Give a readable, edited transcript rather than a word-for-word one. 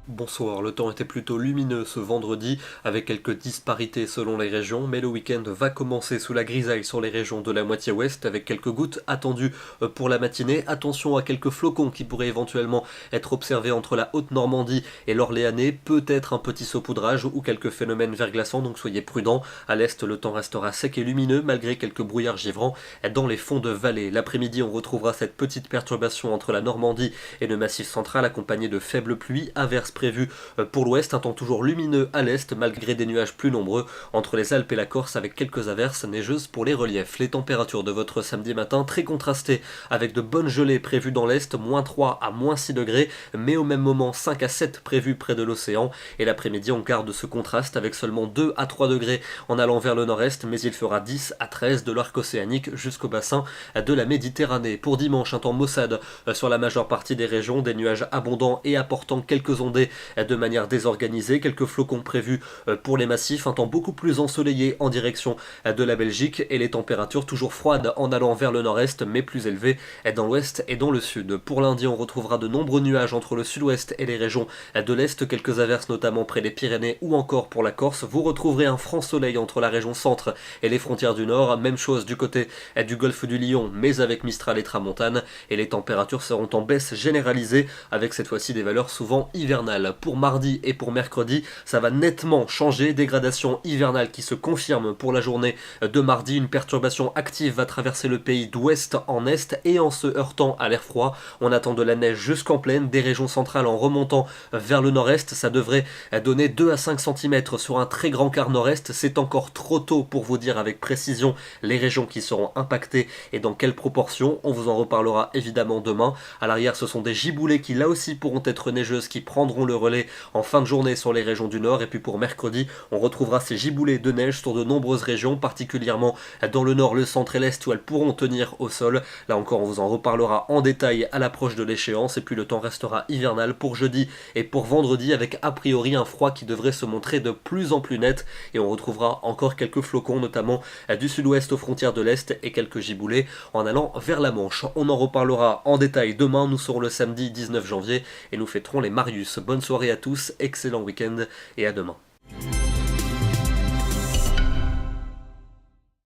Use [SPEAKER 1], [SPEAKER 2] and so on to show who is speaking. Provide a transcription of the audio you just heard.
[SPEAKER 1] Bonsoir, le temps était plutôt lumineux ce vendredi, avec quelques disparités selon les régions, mais le week-end va commencer sous la grisaille sur les régions de la moitié ouest, avec quelques gouttes attendues pour la matinée. Attention à quelques flocons qui pourraient éventuellement être observés entre la Haute-Normandie et l'Orléanais, peut-être un petit saupoudrage ou quelques phénomènes verglaçants, donc soyez prudents. À l'est, le temps restera sec et lumineux, malgré quelques brouillards givrants dans les fonds de vallée. L'après-midi, on retrouvera cette petite perturbation entre la Normandie et le Massif central, accompagnée de faibles pluies, averses prévues pour l'ouest, un temps toujours lumineux à l'est malgré des nuages plus nombreux entre les Alpes et la Corse avec quelques averses neigeuses pour les reliefs. Les températures de votre samedi matin très contrastées avec de bonnes gelées prévues dans l'est, -3 à -6 degrés, mais au même moment 5 à 7 prévues près de l'océan. Et l'après-midi on garde ce contraste avec seulement 2 à 3 degrés en allant vers le nord-est, mais il fera 10 à 13 de l'arc océanique jusqu'au bassin de la Méditerranée. Pour dimanche, un temps maussade sur la majeure partie des régions, des nuages abondants et apportant quelques ondées de manière désorganisée, quelques flocons prévus pour les massifs, un temps beaucoup plus ensoleillé en direction de la Belgique et les températures toujours froides en allant vers le nord-est mais plus élevées dans l'ouest et dans le sud. Pour lundi, on retrouvera de nombreux nuages entre le sud-ouest et les régions de l'est, quelques averses notamment près des Pyrénées ou encore pour la Corse. Vous retrouverez un franc soleil entre la région centre et les frontières du nord, même chose du côté du golfe du Lion mais avec Mistral et Tramontane, et les températures seront en baisse généralisée avec cette fois-ci des valeurs souvent hivernales. Pour mardi et pour mercredi, ça va nettement changer, dégradation hivernale qui se confirme pour la journée de mardi. Une perturbation active va traverser le pays d'ouest en est et en se heurtant à l'air froid, on attend de la neige jusqu'en plaine, des régions centrales en remontant vers le nord-est, ça devrait donner 2 à 5 cm sur un très grand quart nord-est. C'est encore trop tôt pour vous dire avec précision les régions qui seront impactées et dans quelle proportion, on vous en reparlera évidemment demain. À l'arrière, ce sont des giboulées qui là aussi pourront être neigeuses, qui prendront le relais en fin de journée sur les régions du nord. Et puis pour mercredi, on retrouvera ces giboulées de neige sur de nombreuses régions, particulièrement dans le nord, le centre et l'est où elles pourront tenir au sol. Là encore, on vous en reparlera en détail à l'approche de l'échéance. Et puis le temps restera hivernal pour jeudi et pour vendredi avec a priori un froid qui devrait se montrer de plus en plus net. Et on retrouvera encore quelques flocons, notamment du sud-ouest aux frontières de l'est et quelques giboulées en allant vers la Manche. On en reparlera en détail demain. Nous serons le samedi 19 janvier et nous fêterons les Marius. Bonne soirée à tous, excellent week-end et à demain.